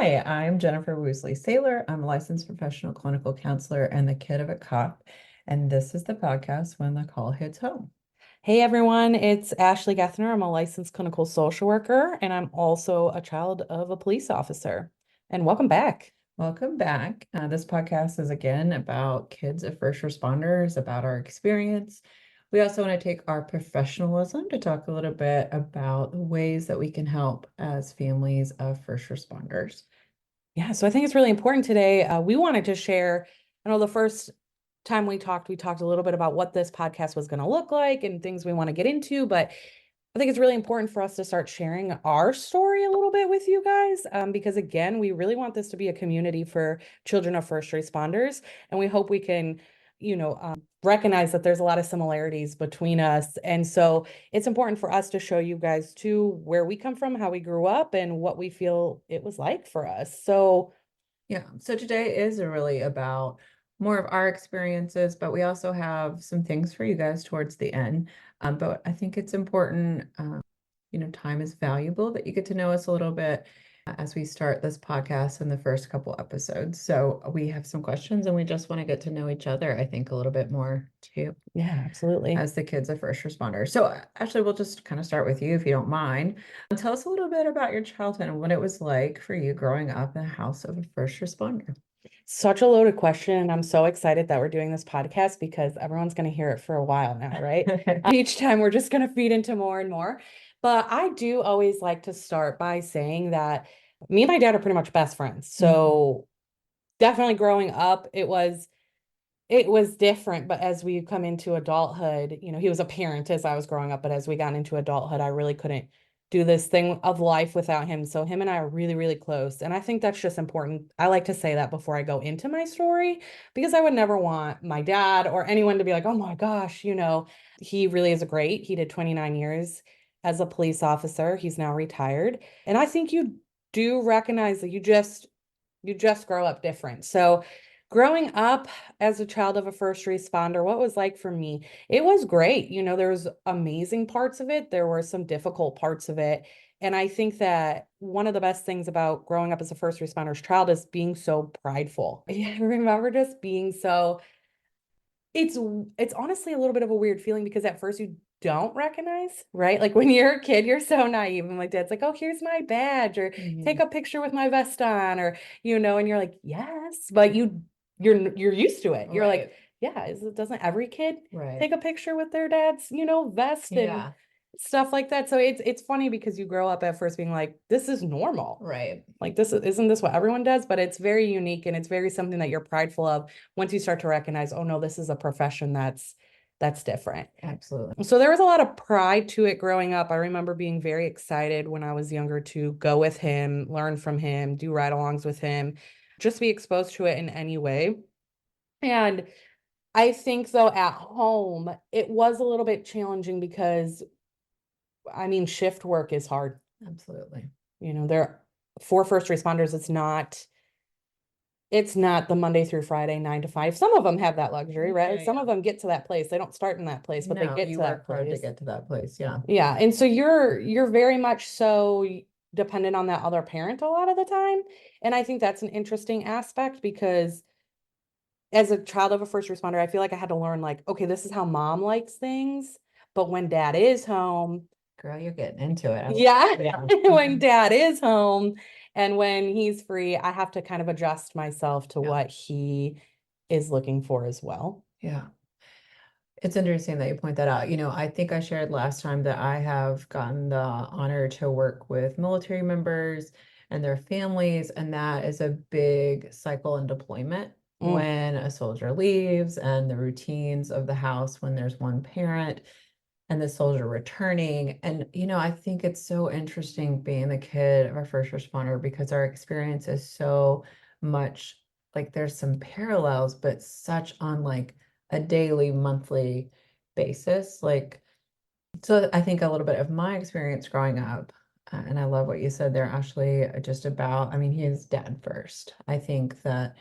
Hi, I'm Jennifer Woosley Saylor. I'm a licensed professional clinical counselor and the kid of a cop. And this is the podcast When the Call Hits Home. Hey everyone, it's Ashlee Gethner. I'm a licensed clinical social worker and I'm also a child of a police officer. And welcome back. Welcome back. This podcast is again about kids of first responders, about our experience. We also want to take our professionalism to talk a little bit about the ways that we can help as families of first responders. Yeah, so I think it's really important today. We wanted to share, I know the first time we talked a little bit about what this podcast was going to look like and things we want to get into, but I think it's really important for us to start sharing our story a little bit with you guys, because again, we really want this to be a community for children of first responders, and we hope we can, recognize that there's a lot of similarities between us. And so it's important for us to show you guys too where we come from, how we grew up, and what we feel it was like for us. So Yeah, so today is really about more of our experiences, but we also have some things for you guys towards the end. But I think it's important, time is valuable, that you get to know us a little bit as we start this podcast in the first couple episodes. So we have some questions and we just want to get to know each other, I think, a little bit more too, yeah, absolutely. as the kids of first responders. So actually, we'll just kind of start with you if you don't mind. Tell us a little bit about your childhood and what it was like for you growing up in a house of a first responder. Such a loaded question. I'm so excited that we're doing this podcast because everyone's going to hear it for a while now, right? Each time we're just going to feed into more and more. But I do always like to start by saying that me and my dad are pretty much best friends. So definitely growing up, it was different, but as we come into adulthood, he was a parent as I was growing up, but as we got into adulthood, I really couldn't do this thing of life without him. So him and I are really, really close. And I think that's just important. I like to say that before I go into my story, because I would never want my dad or anyone to be like, oh my gosh, he really is great. He did 29 years as a police officer. He's now retired. And I think you do recognize that you just grow up different. So growing up as a child of a first responder, what was like for me? It was great. There was amazing parts of it. There were some difficult parts of it. And I think that one of the best things about growing up as a first responder's child is being so prideful. I remember just being so it's honestly a little bit of a weird feeling because at first you don't recognize, right? Like when you're a kid, you're so naive. And my dad's like, oh, here's my badge, or take a picture with my vest on, or and you're like, yes, but you're used to it. You're Right. like, yeah, doesn't every kid Right. take a picture with their dad's, vest and Yeah. stuff like that? So it's funny because you grow up at first being like, this is normal. Right. Like isn't this what everyone does? But it's very unique and it's very something that you're prideful of once you start to recognize, oh no, this is a profession that's different. Absolutely. So there was a lot of pride to it growing up. I remember being very excited when I was younger to go with him, learn from him, do ride-alongs with him, just be exposed to it in any way. And I think though at home, it was a little bit challenging because shift work is hard. Absolutely. There for first responders, it's not the Monday through Friday, 9 to 5. Some of them have that luxury, right? Yeah, Some yeah. of them get to that place. They don't start in that place, but they No, get you to that work hard to place. get to that place. Yeah. Yeah. And so you're very much so dependent on that other parent a lot of the time. And I think that's an interesting aspect because as a child of a first responder, I feel like I had to learn like, okay, this is how mom likes things. But when dad is home, Girl, you're getting into it. yeah, Yeah. when dad is home and when he's free, I have to kind of adjust myself to Yeah. what he is looking for as well. Yeah. It's interesting that you point that out. I think I shared last time that I have gotten the honor to work with military members and their families, and that is a big cycle in deployment Mm. when a soldier leaves and the routines of the house when there's one parent and the soldier returning. And, I think it's so interesting being the kid of a first responder because our experience is so much like there's some parallels, but such on like a daily, monthly basis. So I think a little bit of my experience growing up, and I love what you said there, Ashley, just about, he is dad first. I think that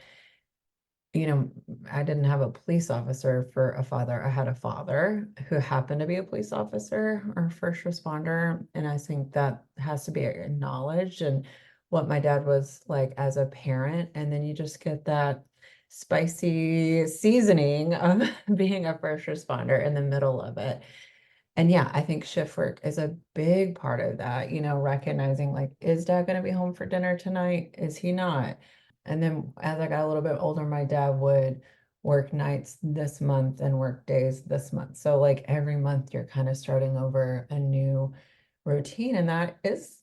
I didn't have a police officer for a father. I had a father who happened to be a police officer or first responder. And I think that has to be acknowledged. And what my dad was like as a parent, and then you just get that spicy seasoning of being a first responder in the middle of it. And yeah, I think shift work is a big part of that, recognizing like, is dad going to be home for dinner tonight? Is he not? And then as I got a little bit older, my dad would work nights this month and work days this month. So like every month you're kind of starting over a new routine. And that is,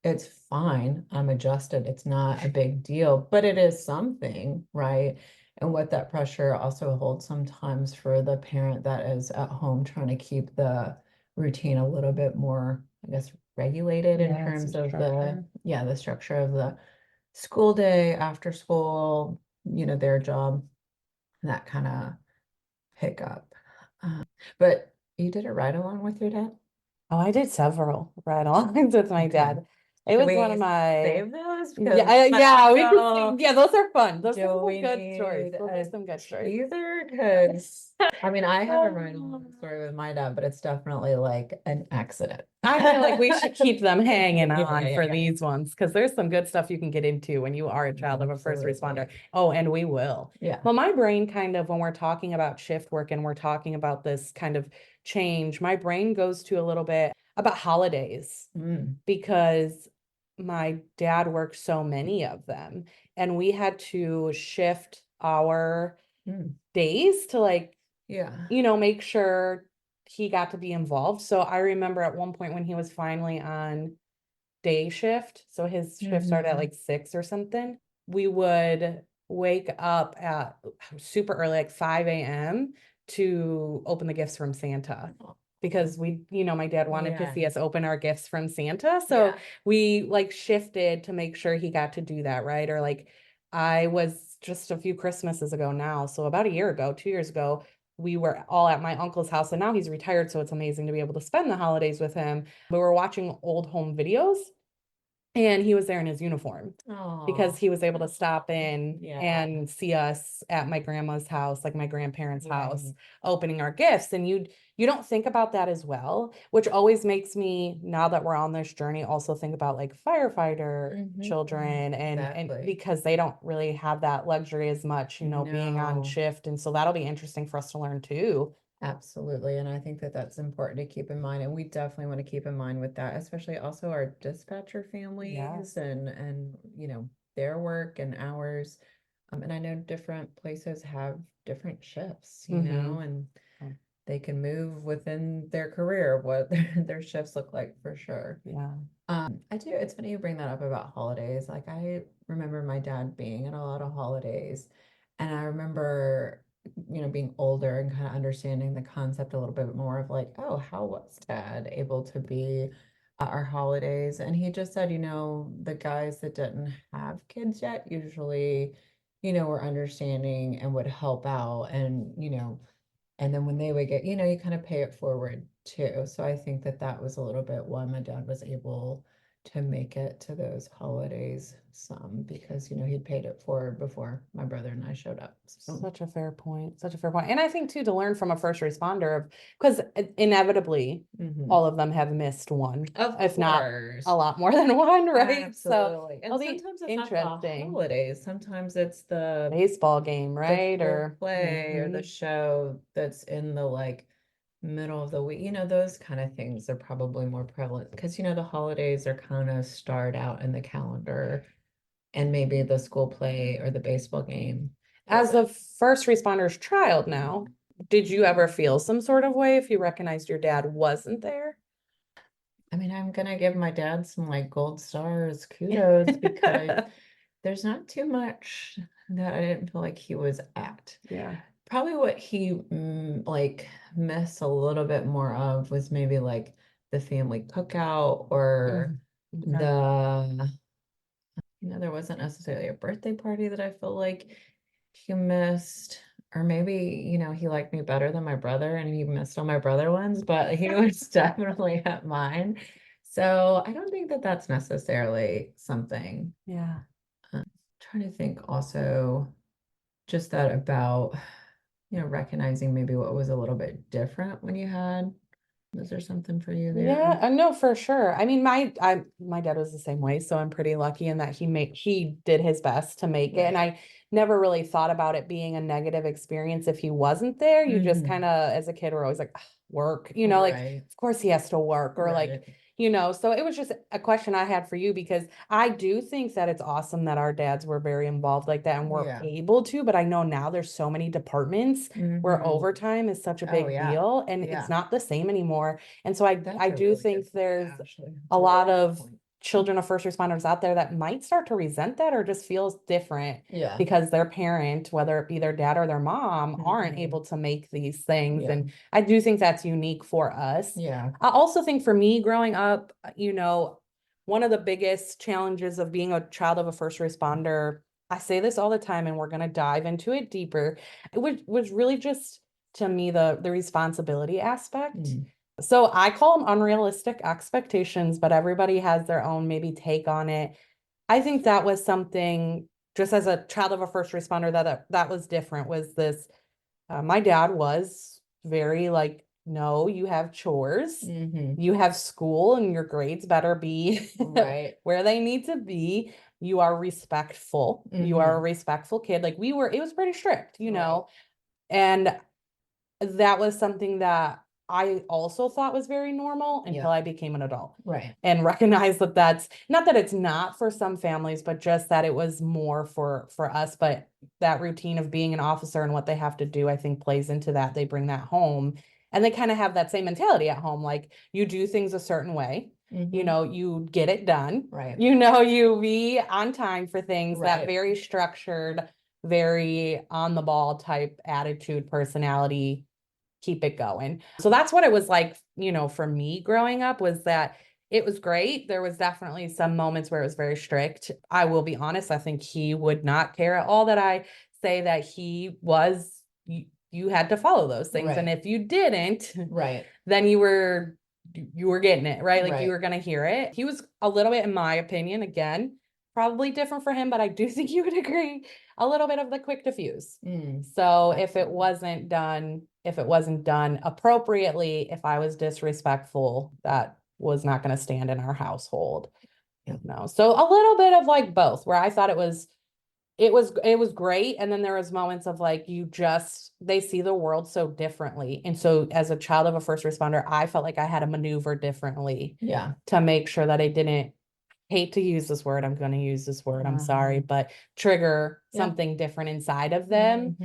it's fine. I'm adjusted. It's not a big deal, but it is something, right? And what that pressure also holds sometimes for the parent that is at home trying to keep the routine a little bit more, I guess, regulated in Yeah, some terms of structure. the structure of the school day, after school, their job, that kind of hiccup. But you did a ride along with your dad? Oh, I did several ride-alongs with my Okay. dad. It Should was one we of my save those? yeah, Because yeah, we can oh, yeah, those are fun. Those are do some we good stories. need Those are a some good stories. teaser? Because I mean, I have a ride-along Um, story with my dad, but it's definitely like an accident. I feel like we should keep them hanging Yeah, on yeah, for yeah. these ones because there's some good stuff you can get into when you are a child of a first responder. Absolutely. Oh, and we will. Yeah. Well, my brain kind of, when we're talking about shift work and we're talking about this kind of change, my brain goes to a little bit about holidays Mm, because my dad worked so many of them and we had to shift our mm. days to like, Yeah. make sure he got to be involved. So I remember at one point when he was finally on day shift, so his shift started at Mhm. like 6 or something, we would wake up at super early, like 5 a.m. to open the gifts from Santa. Because my dad wanted to Yeah. see us open our gifts from Santa. So Yeah. we like shifted to make sure he got to do that, right? Or like I was just a few Christmases ago now. So about a year ago, 2 years ago, we were all at my uncle's house and now he's retired. So it's amazing to be able to spend the holidays with him. We were watching old home videos and he was there in his uniform because Oh, he was able to stop in yeah. and see us at my grandma's house, like my grandparents' house, Right. opening our gifts. And you don't think about that as well, which always makes me, now that we're on this journey, also think about like firefighter Mhm. children and Exactly. because they don't really have that luxury as much, being on No. shift. And so that'll be interesting for us to learn too. Absolutely. And I think that that's important to keep in mind. And we definitely want to keep in mind with that, especially also our dispatcher families Yes. and their work and hours. And I know different places have different shifts, Mm-hmm. and they can move within their career what their shifts look like for sure. Yeah. I do. It's funny you bring that up about holidays. Like I remember my dad being at a lot of holidays, and I remember, being older and kind of understanding the concept a little bit more of like, oh, how was dad able to be at our holidays? And he just said, the guys that didn't have kids yet usually, were understanding and would help out and then when they would get, you kind of pay it forward too. So I think that that was a little bit why my dad was able to make it to those holidays some because, he'd paid it forward before my brother and I showed up. So, Such a fair point. Such a fair point. And I think too, to learn from a first responder of because inevitably mhm. all of them have missed one, Of if not course. a lot more than one, right? So Absolutely. And it'll be sometimes it's not the interesting. holidays. Sometimes it's Baseball game, the right? school Or play or the show that's in the like middle of the week, those kind of things are probably more prevalent because, the holidays are kind of start out in the calendar and maybe the school play or the baseball game. as a first responder's child now, did you ever feel some sort of way if you recognized your dad wasn't there? I mean, I'm gonna give my dad some like gold stars, kudos, because there's not too much that I didn't feel like he was at. Yeah. Probably what he like missed a little bit more of was maybe like the family cookout or Okay. the there wasn't necessarily a birthday party that I feel like he missed. Or maybe, he liked me better than my brother and he missed all my brother ones, but he was definitely at mine. So I don't think that that's necessarily something. Yeah. Trying to think also just that about, recognizing maybe what was a little bit different when you had Was there something for you there? Yeah, no, for sure. I mean, my dad was the same way, so I'm pretty lucky in that he did his best to make it, and I never really thought about it being a negative experience if he wasn't there. You just kind of, as a kid, were always like, "Ugh, work, like, of course he has to work, or like, so it was just a question I had for you because I do think that it's awesome that our dads were very involved like that and were able to, but I know now there's so many departments where overtime is such a big deal and it's not the same anymore. And so I do think there's a lot of children of first responders out there that might start to resent that or just feels different because their parent, whether it be their dad or their mom, aren't able to make these things. And I do think that's unique for us. I also think for me growing up, one of the biggest challenges of being a child of a first responder, I say this all the time and we're going to dive into it deeper. It was really just to me the responsibility aspect. So I call them unrealistic expectations, but everybody has their own maybe take on it. I think that was something just as a child of a first responder that was different was this. My dad was very like, no, you have chores, you have school, and your grades better be where they need to be. You are respectful. You are a respectful kid. Like it was pretty strict, and that was something that I also thought was very normal until I became an adult. And recognized that that's not that it's not for some families, but just that it was more for us. But that routine of being an officer and what they have to do, I think plays into that. They bring that home and they kind of have that same mentality at home. Like you do things a certain way, you get it done, you be on time for things, that very structured, very on the ball type attitude, personality, keep it going. So that's what it was like, for me growing up was that it was great. There was definitely some moments where it was very strict. I will be honest, I think he would not care at all that I say that he was, you had to follow those things. And if you didn't, then you were getting it, right? Like you were going to hear it. He was a little bit, in my opinion, again, probably different for him, but I do think you would agree, a little bit of the quick diffuse. So if it wasn't done appropriately, if I was disrespectful, that was not going to stand in our household. So a little bit of like both, where I thought it was great, and then there was moments of like they see the world so differently, and so as a child of a first responder, I felt like I had to maneuver differently to make sure that I didn't, hate to use this word, I'm going to use this word, I'm sorry, but trigger something different inside of them.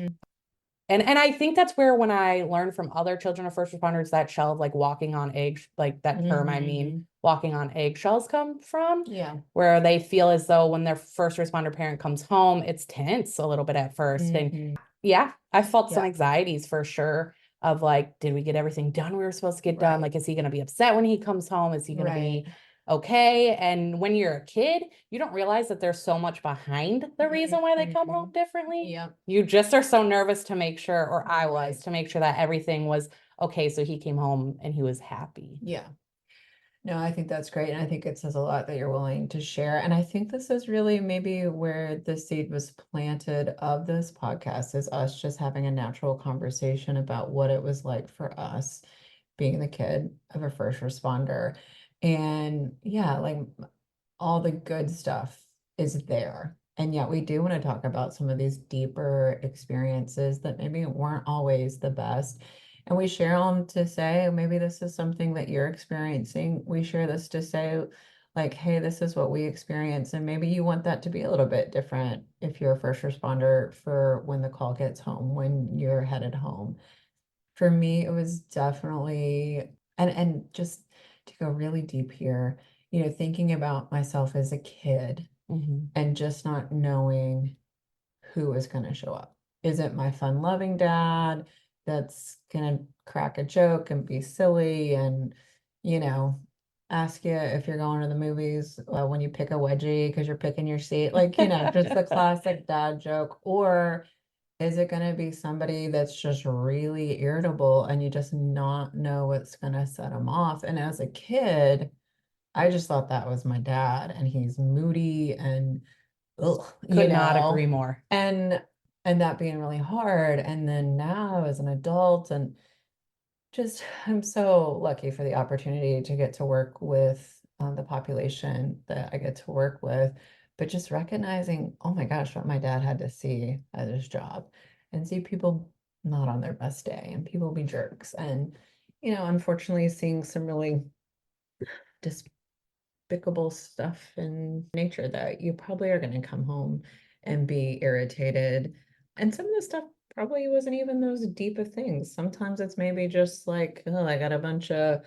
And I think that's where, when I learned from other children of first responders, that shell of like walking on eggs, like that term, I mean, walking on eggshells come from, where they feel as though when their first responder parent comes home, it's tense a little bit at first. And I felt some anxieties for sure of like, did we get everything done we were supposed to get done? Like, is he going to be upset when he comes home? Is he going to be okay? And when you're a kid, you don't realize that there's so much behind the reason why they come home differently. You just are so nervous to make sure, or I was, to make sure that everything was okay. So he came home and he was happy. No, I think that's great. And I think it says a lot that you're willing to share. And I think this is really maybe where the seed was planted of this podcast, is us just having a natural conversation about what it was like for us being the kid of a first responder. And like all the good stuff is there. And yet we do want to talk about some of these deeper experiences that maybe weren't always the best. And we share them to say, maybe this is something that you're experiencing. We share this to say, like, hey, this is what we experience. And maybe you want that to be a little bit different if you're a first responder, for when the call gets home, when you're headed home. For me, it was definitely, and just to go really deep here, thinking about myself as a kid and just not knowing who was going to show up. Is it my fun-loving dad that's going to crack a joke and be silly and, ask you if you're going to the movies when you pick a wedgie because you're picking your seat? Like, just the classic dad joke. Or is it going to be somebody that's just really irritable and you just not know what's going to set them off? And as a kid, I just thought that was my dad, and he's moody and could not agree more. And that being really hard. And then now as an adult, and I'm so lucky for the opportunity to get to work with the population that I get to work with, but just recognizing, oh my gosh, what my dad had to see at his job and see people not on their best day and people be jerks. And, unfortunately, seeing some really despicable stuff in nature that you probably are going to come home and be irritated. And some of the stuff probably wasn't even those deep of things. Sometimes it's maybe just like, oh, I got a bunch of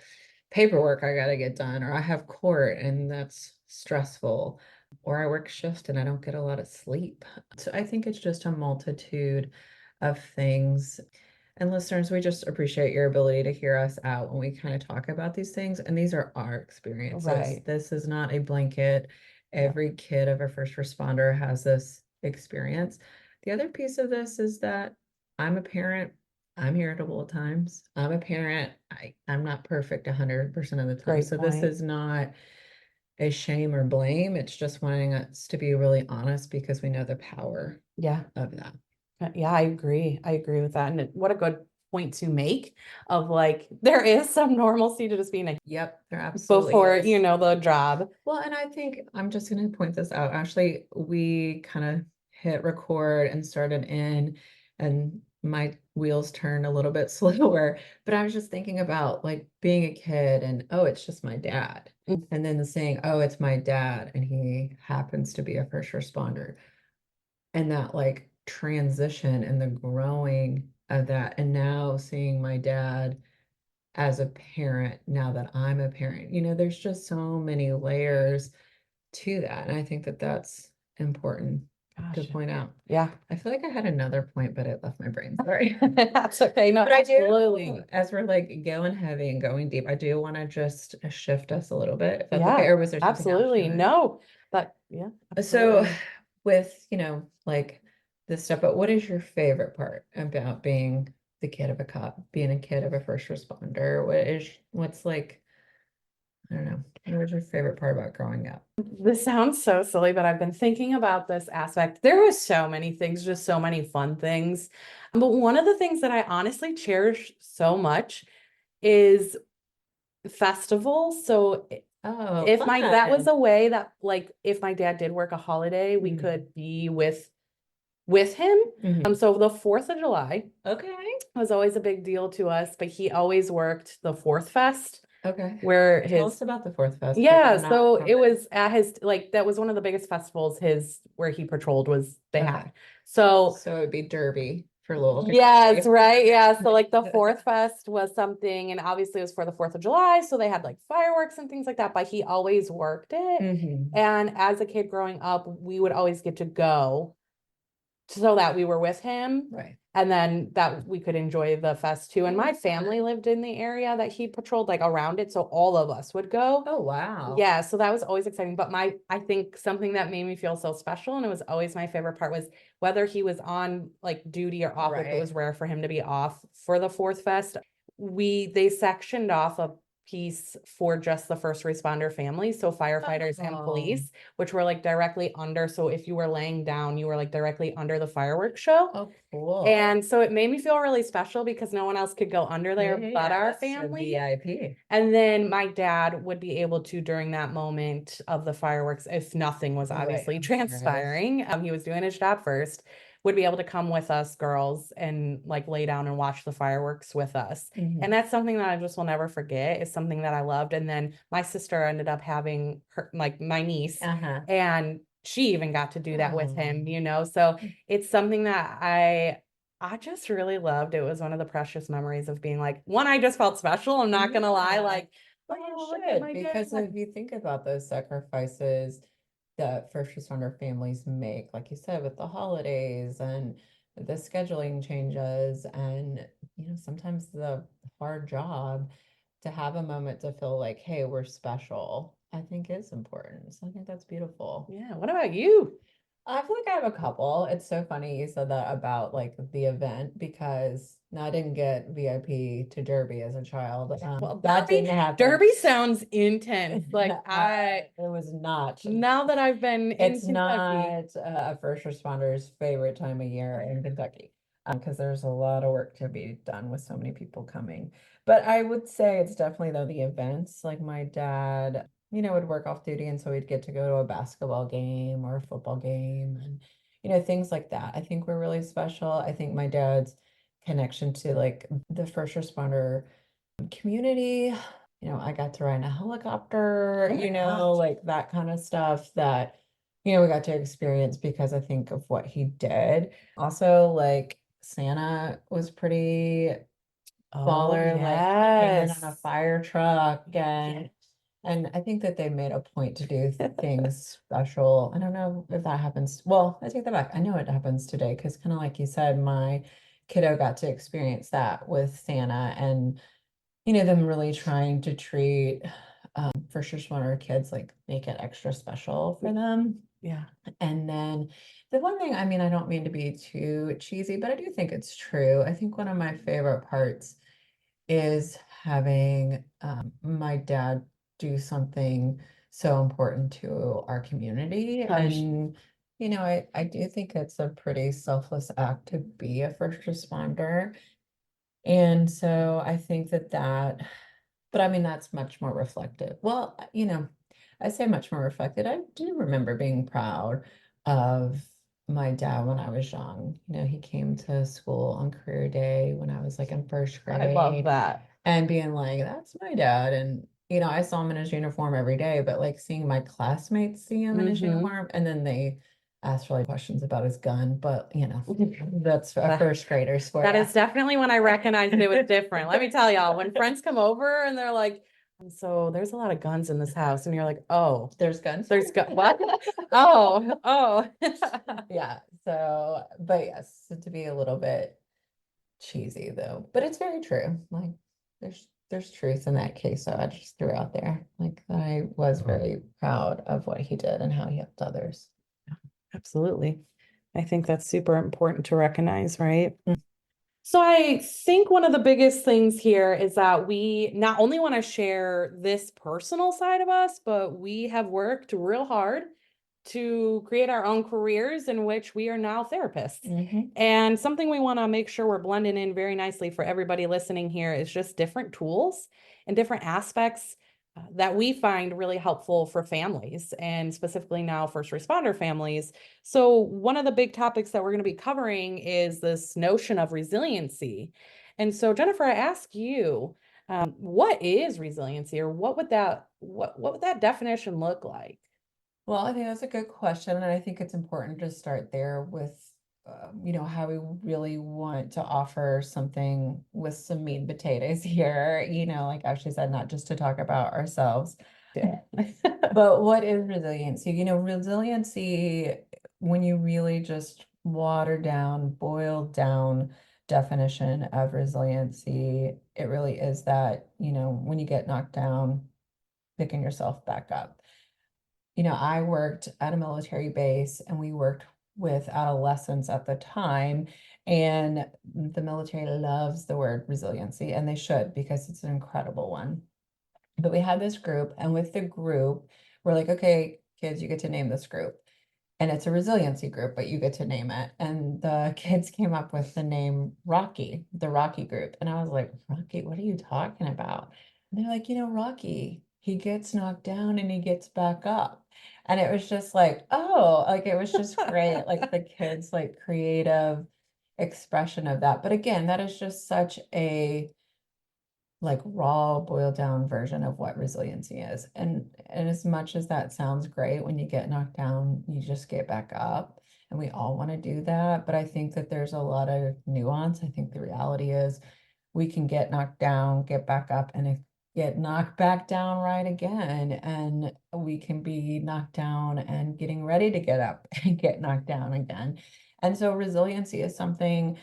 paperwork I got to get done, or I have court and that's stressful, or I work shift and I don't get a lot of sleep. So I think it's just a multitude of things. And listeners, we just appreciate your ability to hear us out when we kind of talk about these things. And these are our experiences. Right. This is not a blanket. Every kid of a first responder has this experience. The other piece of this is that I'm a parent. I'm irritable at times. I'm a parent. I'm not perfect 100% of the time. Great So this point. is not a shame or blame. It's just wanting us to be really honest because we know the power Yeah. of that. Yeah, I agree. I agree with that. And what a good point to make of like, there is some normalcy to just being a Yep, there absolutely before, is. the job. Well, and I think I'm just going to point this out. Actually, we kind of hit record and started in, and my wheels turned a little bit slower. But I was just thinking about like being a kid and, oh, it's just my dad. Mm. And then saying, oh, it's my dad, and he happens to be a first responder. And that like transition and the growing of that. And now seeing my dad as a parent, now that I'm a parent, there's just so many layers to that. And I think that that's important to Gosh. point out. Yeah. I feel like I had another point, but it left my brain. Sorry. That's okay. No, But I absolutely. do, as we're like going heavy and going deep, I do want to just shift us a little bit, if that's okay. Yeah, Or was there something else you absolutely. wanted? No, but yeah, So absolutely. with, like this stuff, but what is your favorite part about being the kid of a cop, being a kid of a first responder? What's like, I don't know, what was your favorite part about growing up? This sounds so silly, but I've been thinking about this aspect. There was so many things, just so many fun things. But one of the things that I honestly cherish so much is festivals. So Oh, if that was fun. a way that like if my dad did work a holiday, we could be with him. Mhm. So the 4th of July Okay. was always a big deal to us, but he always worked the Fourth Fest Okay. where Tell his us about the Fourth Fest because yeah, I'm not so from it there. was at his like that was one of the biggest festivals his where he patrolled was they Okay. had. So So it'd be Derby for little yes, Kentucky. right. Yeah. So like the Fourth Fest was something, and obviously it was for the 4th of July. So they had like fireworks and things like that, but he always worked it. Hmm. And as a kid growing up, we would always get to go so that we were with him. Right. And then that we could enjoy the fest too. And my family lived in the area that he patrolled, like around it. So all of us would go. Oh, wow. Yeah, so that was always exciting. But I think something that made me feel so special, and it was always my favorite part, was whether he was on like duty or off, if it was Right. rare for him to be off for the Fourth Fest. They sectioned off a piece for just the first responder families, so firefighters and Oh, police, which were like directly under. So if you were laying down, you were like directly under the fireworks show. oh, cool. And so it made me feel really special because no one else could go under there but our Yes, a family. VIP. And then my dad would be able to, during that moment of the fireworks, if nothing was Right, obviously I'm sure it is. transpiring, he was doing his job first, would be able to come with us girls and like lay down and watch the fireworks with us. Mhm. And that's something that I just will never forget. It's something that I loved. And then my sister ended up having her, like my niece, Uh-huh. and she even got to do that with him, Oh. So it's something that I just really loved. It was one of the precious memories of being like, one, I just felt special. I'm not gonna lie, Yeah. like, Well, oh, you look at should, my because dad. if you think about those sacrifices that first responder families make, like you said, with the holidays and the scheduling changes, and sometimes the hard job, to have a moment to feel like, hey, we're special, I think is important. So I think that's beautiful. Yeah. What about you? I feel like I have a couple. It's so funny you said that about like the event because I didn't get VIP to Derby as a child. Well, That didn't happen. Derby sounds intense. Like It was not. now that I've been in It's Kentucky. not a first responder's favorite time of year in Kentucky because there's a lot of work to be done with so many people coming. But I would say it's definitely though the events. Like my dad, would work off duty, and so we'd get to go to a basketball game or a football game, and things like that. I think were really special. I think my dad's connection to like the first responder community. I got to ride in a helicopter, Oh my gosh. like that kind of stuff that, we got to experience because I think of what he did. Also, like Santa was pretty Oh, baller, like he came in on a yes. fire truck Yeah. and I think that they made a point to do things special. I don't know if that happens. Well, I take that back. I know it happens today because kind of like you said, my kiddo got to experience that with Santa and them really trying to treat first responder kids, like make it extra special for them. Yeah. And then the one thing, I mean, I don't mean to be too cheesy, but I do think it's true. I think one of my favorite parts is having my dad do something so important to our community. Gosh. And, I do think it's a pretty selfless act to be a first responder. And so I think but I mean, that's much more reflective. Well, I say much more reflected. I do remember being proud of my dad when I was young. He came to school on career day when I was like in first I love grade that. and being like, that's my dad. And, I saw him in his uniform every day, but like seeing my classmates see him in his Mm-hmm. uniform and then they asked really questions about his gun. But, that's a first graders for That you. is definitely when I recognized it was different. Let me tell y'all, when friends come over and they're like, so there's a lot of guns in this house, and you're like, oh, There's guns. there's what? Oh, oh. Yeah. So, but yes, to be a little bit cheesy though, but it's very true. Like there's truth in that case. So I just threw out there. Like I was very proud of what he did and how he helped others. Absolutely. I think that's super important to recognize, right? Mm. So I think one of the biggest things here is that we not only want to share this personal side of us, but we have worked real hard to create our own careers in which we are now therapists. Mhm. And something we want to make sure we're blending in very nicely for everybody listening here is just different tools and different aspects that we find really helpful for families and specifically now first responder families. So one of the big topics that we're going to be covering is this notion of resiliency. And so Jennifer, I ask you, what is resiliency, or what would that definition look like? Well, I think that's a good question, and I think it's important to start there with, how we really want to offer something with some meat and potatoes here. Like Ashley said, not just to talk about ourselves. Yeah. But what is resiliency? Resiliency, when you really just water down, boil down definition of resiliency, it really is that, when you get knocked down, picking yourself back up. I worked at a military base and we worked with adolescents at the time. And the military loves the word resiliency, and they should because it's an incredible one. But we had this group, and with the group, we're like, okay, kids, you get to name this group. And it's a resiliency group, but you get to name it. And the kids came up with the name Rocky, the Rocky group. And I was like, Rocky, what are you talking about? And they're like, Rocky, he gets knocked down and he gets back up. And it was just like, oh, like it was just great. Like the kids, like creative expression of that. But again, that is just such a like raw boiled down version of what resiliency is. And as much as that sounds great, when you get knocked down, you just get back up. And we all want to do that. But I think that there's a lot of nuance. I think the reality is we can get knocked down, get back up, and get knocked back down right again. And we can be knocked down and getting ready to get up and get knocked down again. And so resiliency is something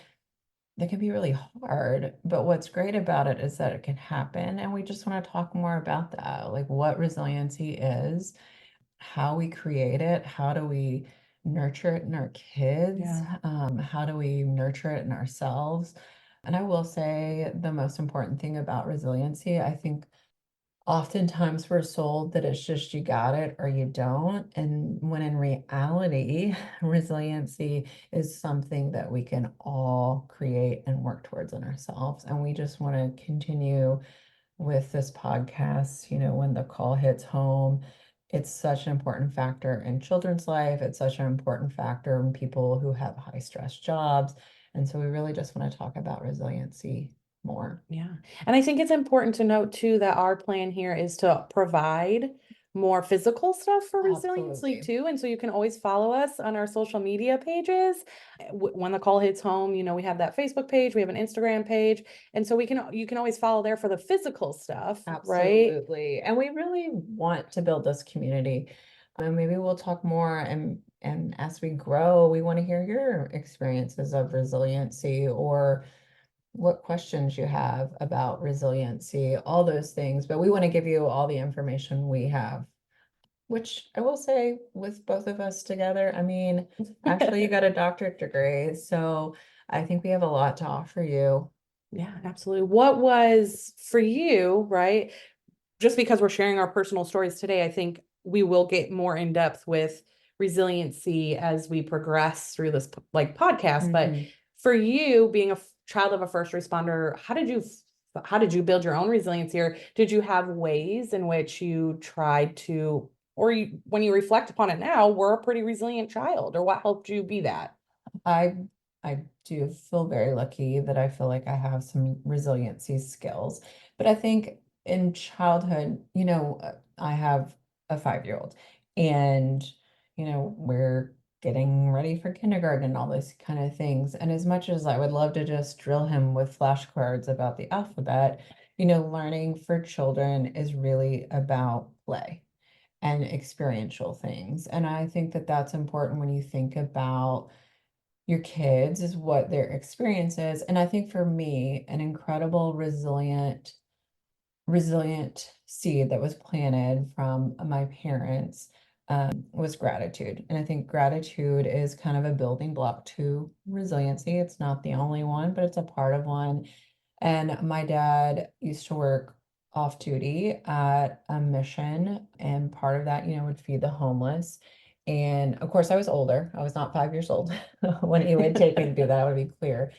that can be really hard, but what's great about it is that it can happen. And we just want to talk more about that, like what resiliency is, how we create it, how do we nurture it in our kids, Yeah. how do we nurture it in ourselves. And I will say the most important thing about resiliency, I think Oftentimes we're sold that it's just you got it or you don't. And when in reality, resiliency is something that we can all create and work towards in ourselves. And we just want to continue with this podcast, when the call hits home. It's such an important factor in children's life. It's such an important factor in people who have high stress jobs. And so we really just want to talk about resiliency more. Yeah. And I think it's important to note too that our plan here is to provide more physical stuff for resiliency Absolutely. too. And so you can always follow us on our social media pages. When the call hits home, we have that Facebook page, we have an Instagram page. And so you can always follow there for the physical stuff, right? Absolutely. And we really want to build this community. And maybe we'll talk more and as we grow, we want to hear your experiences of resiliency or what questions you have about resiliency, all those things. But we want to give you all the information we have, which I will say with both of us together, I mean, Ashley, you got a doctorate degree, so I think we have a lot to offer you. Yeah, absolutely. What was for you, right? Just because we're sharing our personal stories today, I think we will get more in depth with resiliency as we progress through this podcast. But Mhm. for you, being a child of a first responder, how did you build your own resiliency, or did you have ways in which you tried to, or when you reflect upon it now, were a pretty resilient child, or what helped you be that? I I do feel very lucky that I feel like I have some resiliency skills. But I think in childhood, I have a 5-year-old and we're getting ready for kindergarten and all those kind of things. And as much as I would love to just drill him with flashcards about the alphabet, learning for children is really about play and experiential things. And I think that that's important when you think about your kids is what their experience is. And I think for me, an incredible resilient seed that was planted from my parents was gratitude. And I think gratitude is kind of a building block to resiliency. It's not the only one, but it's a part of one. And my dad used to work off duty at a mission, and part of that, would feed the homeless. And of course, I was older. I was not 5 years old when he would take me to do that. I want to be clear.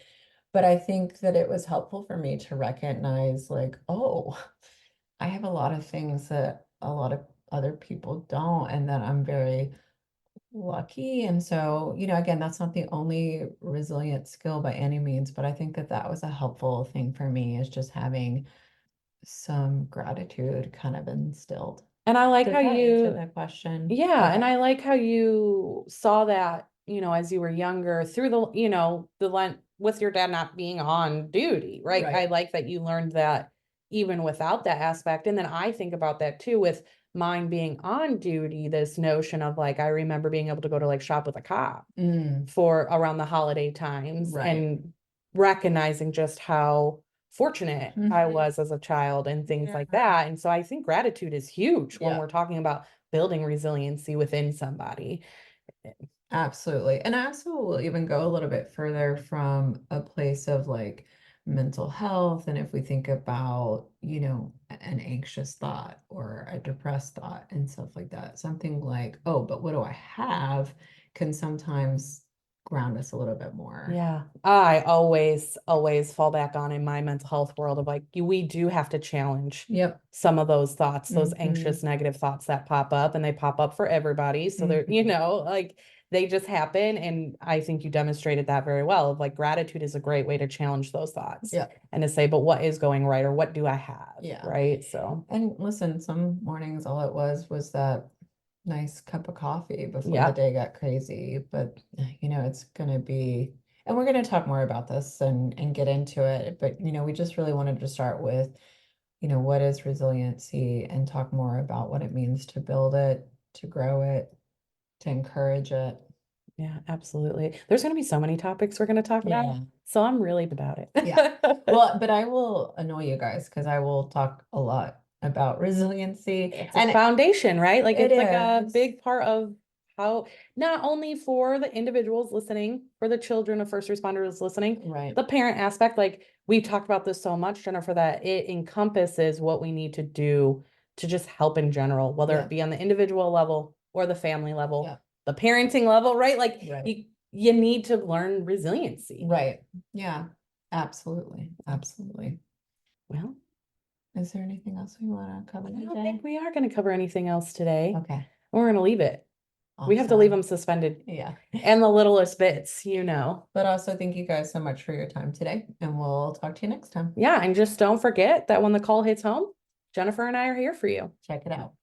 But I think that it was helpful for me to recognize, like, oh, I have a lot of things that a lot of other people don't, and that I'm very lucky. And so, again, that's not the only resilient skill by any means, but I think that that was a helpful thing for me is just having some gratitude kind of instilled. And I like Does how that answer you that question? Yeah, and Okay. I like how you saw that, as you were younger through the lens with your dad not being on duty, right? I Right. like that you learned that even without that aspect. And then I think about that too with mine being on duty, this notion of like, I remember being able to go to like shop with a cop Mm, for around the holiday times right. and recognizing just how fortunate I Mhm. was as a child and things like Yeah. that. And so I think gratitude is huge when Yeah. we're talking about building resiliency within somebody. Absolutely. And I also will even go a little bit further from a place of like mental health. And if we think about, an anxious thought or a depressed thought and stuff like that, something like, oh, but what do I have can sometimes ground us a little bit more. Yeah, I always fall back on in my mental health world of like, we do have to challenge Yep. some of those thoughts, those Hmm. anxious, negative thoughts that pop up, and they pop up for everybody. So they're, Hmm. like they just happen. And I think you demonstrated that very well of like gratitude is a great way to challenge those thoughts Yeah. and to say, but what is going right, or what do I have? Yeah. Right. So, And listen, some mornings all it was that nice cup of coffee before the yeah. day got crazy. But it's gonna be, and we're gonna talk more about this and get into it. But we just really wanted to start with, what is resiliency and talk more about what it means to build it, to grow it, to encourage it. Yeah, absolutely. There's going to be so many topics we're going to talk about. Yeah. So I'm really about Yeah. it. Well, but I will annoy you guys because I will talk a lot about resiliency. It's a And foundation, right? Like it it's like a is. big part of how, not only for the individuals listening, for the children of first responders listening, Right. the parent aspect, like we've talked about this so much, Jennifer, that it encompasses what we need to do to just help in general, whether Yeah. it be on the individual level or the family level, Yeah. the parenting level, right? Like Right. you need to learn resiliency. Right. Yeah, absolutely. Absolutely. Well, Is there anything else we want to cover I don't today? think we are going to cover anything else today. Okay. We're going to leave it. We have to leave them Awesome. suspended Yeah. and the littlest bits, you know. But also thank you guys so much for your time today, and we'll talk to you next time. Yeah, and just don't forget that when the call hits home, Jennifer and I are here for you. Check it out.